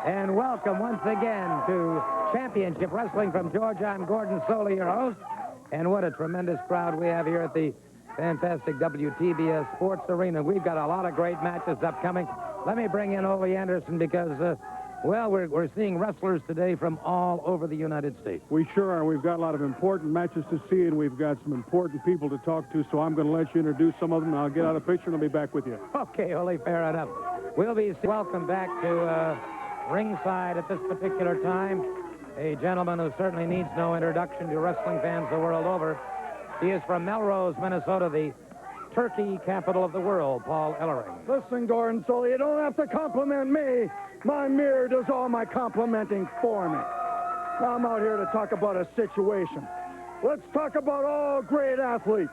And welcome once again to Championship Wrestling from Georgia. I'm Gordon Soley, your host. And what a tremendous crowd we have here at the fantastic WTBS Sports Arena. We've got a lot of great matches upcoming. Let me bring in Ole Anderson because, we're seeing wrestlers today from all over the United States. We sure are. We've got a lot of important matches to see, and we've got some important people to talk to, so I'm going to let you introduce some of them, and I'll get out a picture, and I'll be back with you. Okay, Ole, fair enough. We'll be welcome back to ringside at this particular time. A gentleman who certainly needs no introduction to wrestling fans the world over. He is from Melrose, Minnesota, the turkey capital of the world, Paul Ellering. Listen, Gordon Soley, you don't have to compliment me. My mirror does all my complimenting for me. I'm out here to talk about a situation. Let's talk about all great athletes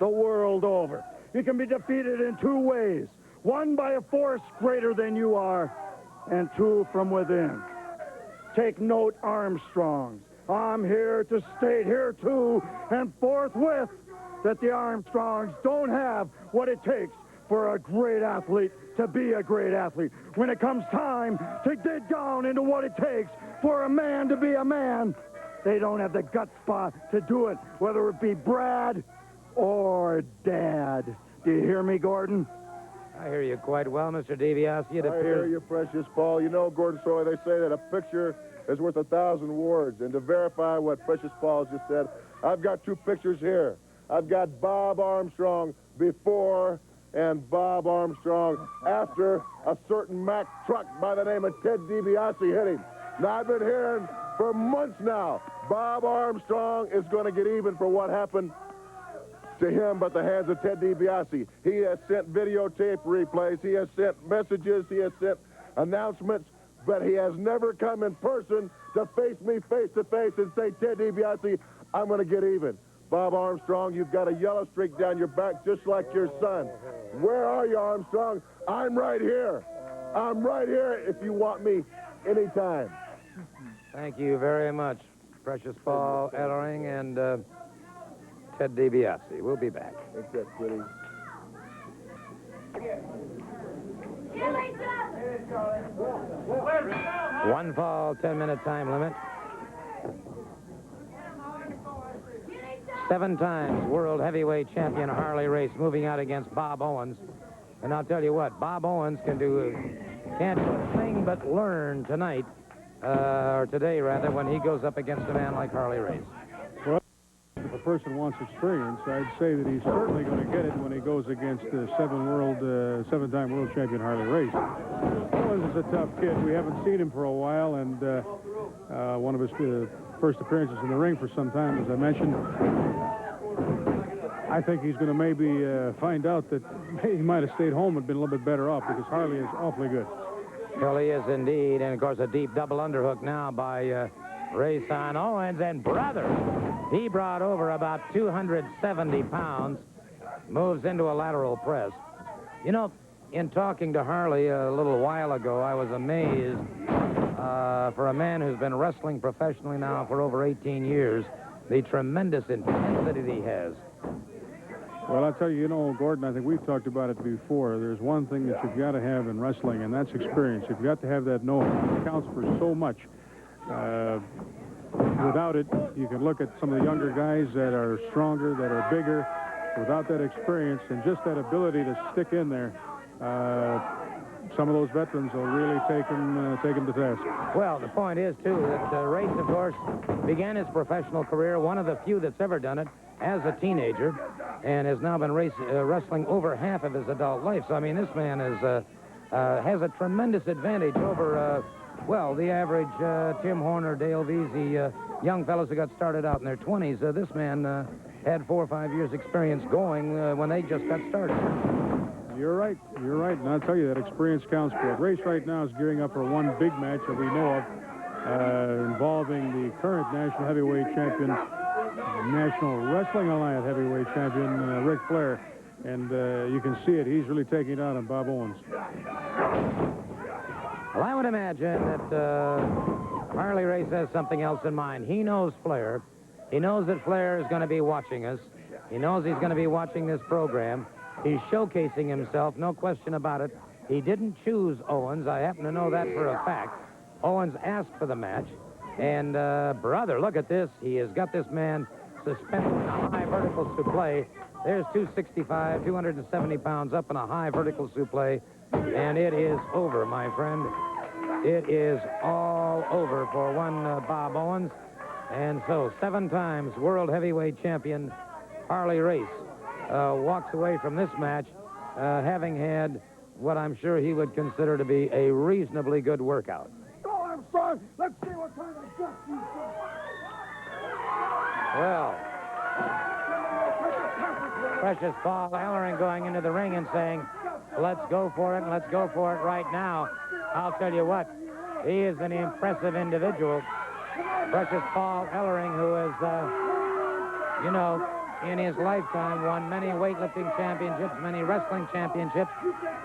the world over. You can be defeated in two ways. One, by a force greater than you are, and two, from within. Take note, Armstrongs. I'm here to state here, too, and forthwith, that the Armstrongs don't have what it takes for a great athlete to be a great athlete. When it comes time to dig down into what it takes for a man to be a man, they don't have the gut spot to do it, whether it be Brad or Dad. Do you hear me, Gordon? I hear you quite well, Mr. DiBiase. It I hear appears... you, precious Paul. You know, Gordon Soley, they say that a picture is worth 1,000 words. And to verify what precious Paul just said, I've got two pictures here. I've got Bob Armstrong before and Bob Armstrong after a certain Mack truck by the name of Ted DiBiase hit him. Now, I've been hearing for months now, Bob Armstrong is going to get even for what happened to him but the hands of Ted DiBiase. He has sent videotape replays. He has sent messages. He has sent announcements. But he has never come in person to face me face-to-face and say, Ted DiBiase, I'm going to get even. Bob Armstrong, you've got a yellow streak down your back just like your son. Where are you, Armstrong? I'm right here. I'm right here if you want me anytime. Thank you very much, precious Paul Ellering and Ted DiBiase. We'll be back. Take that, Kitty. One fall, 10-minute time limit. 7 times world heavyweight champion Harley Race moving out against Bob Owens. And I'll tell you what, Bob Owens can't do a thing but learn tonight, or today rather, when he goes up against a man like Harley Race. Well, if a person wants experience, I'd say that he's certainly going to get it when he goes against the 7-time world champion Harley Race. Owens is a tough kid. We haven't seen him for a while, and one of his first appearances in the ring for some time, as I mentioned. I think he's going to maybe find out that he might have stayed home and been a little bit better off, because Harley is awfully good. Well, he is indeed, and of course a deep double underhook now by Race on Owens, and brother, he brought over about 270 pounds, moves into a lateral press. You know, in talking to Harley a little while ago, I was amazed for a man who's been wrestling professionally now for over 18 years, the tremendous intensity that he has. Well, I'll tell you, you know, Gordon, I think we've talked about it before. There's one thing that you've got to have in wrestling, and that's experience. You've got to have that know-how. It counts for so much. Without it, you can look at some of the younger guys that are stronger, that are bigger. Without that experience and just that ability to stick in there, some of those veterans will really take him to task. Well, the point is, too, that Race, of course, began his professional career, one of the few that's ever done it, as a teenager, and has now been wrestling over half of his adult life. So, I mean, this man has a tremendous advantage over, the average Tim Horner, Dale Veazey, young fellows who got started out in their 20s. This man had 4 or 5 years' experience going when they just got started. You're right. You're right. And I'll tell you, that experience counts for it. Race right now is gearing up for one big match that we know of, involving the current national heavyweight champion, National Wrestling Alliance heavyweight champion, Ric Flair. And you can see it. He's really taking it out on Bob Owens. Well, I would imagine that Harley Race has something else in mind. He knows Flair. He knows that Flair is going to be watching us. He knows he's going to be watching this program. He's showcasing himself, no question about it. He didn't choose Owens. I happen to know that for a fact. Owens asked for the match. And, brother, look at this. He has got this man suspended in a high vertical suplex. There's 265, 270 pounds up in a high vertical suplex. And it is over, my friend. It is all over for one Bob Owens. And so 7 times world heavyweight champion Harley Race walks away from this match having had what I'm sure he would consider to be a reasonably good workout. Go, Armstrong. Let's see what kind of guts you've got. Well, Precious Paul Ellering going into the ring and saying, let's go for it, and let's go for it right now. I'll tell you what, he is an impressive individual. Precious Paul Ellering, who has, in his lifetime won many weightlifting championships, many wrestling championships.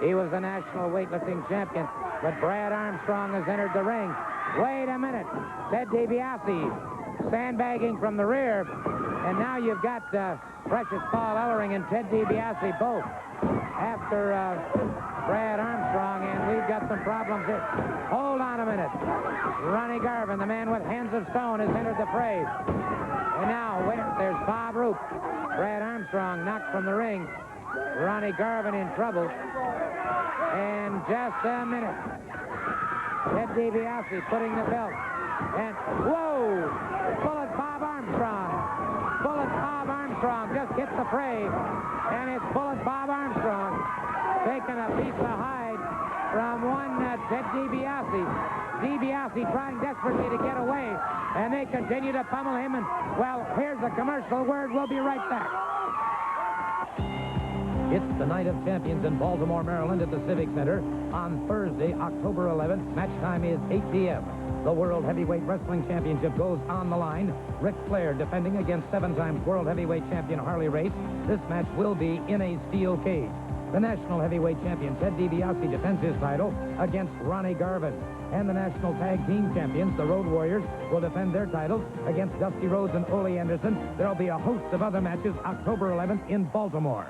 He was a national weightlifting champion. But Brad Armstrong has entered the ring. Wait a minute. Ted DiBiase sandbagging from the rear. And now you've got Precious Paul Ellering and Ted DiBiase both after Brad Armstrong, and we've got some problems here. Hold on a minute. Ronnie Garvin, the man with hands of stone, has entered the fray. And now, there's Bob Roop. Brad Armstrong knocked from the ring. Ronnie Garvin in trouble. And just a minute. Ted DiBiase putting the belt. And, whoa! Bullet Bob Armstrong. Bullet Bob Armstrong just hit the fray. And it's Bullet Bob Armstrong taking a piece of hide from one Ted DiBiase. DiBiase trying desperately to get away, and they continue to pummel him. And, well, here's a commercial word. We'll be right back. It's the Night of Champions in Baltimore, Maryland at the Civic Center on Thursday, October 11th. Match time is 8 p.m. The World Heavyweight Wrestling Championship goes on the line. Ric Flair defending against 7 times World Heavyweight Champion Harley Race. This match will be in a steel cage. The National Heavyweight Champion Ted DiBiase defends his title against Ronnie Garvin. And the National Tag Team Champions, the Road Warriors, will defend their titles against Dusty Rhodes and Ole Anderson. There'll be a host of other matches October 11th in Baltimore.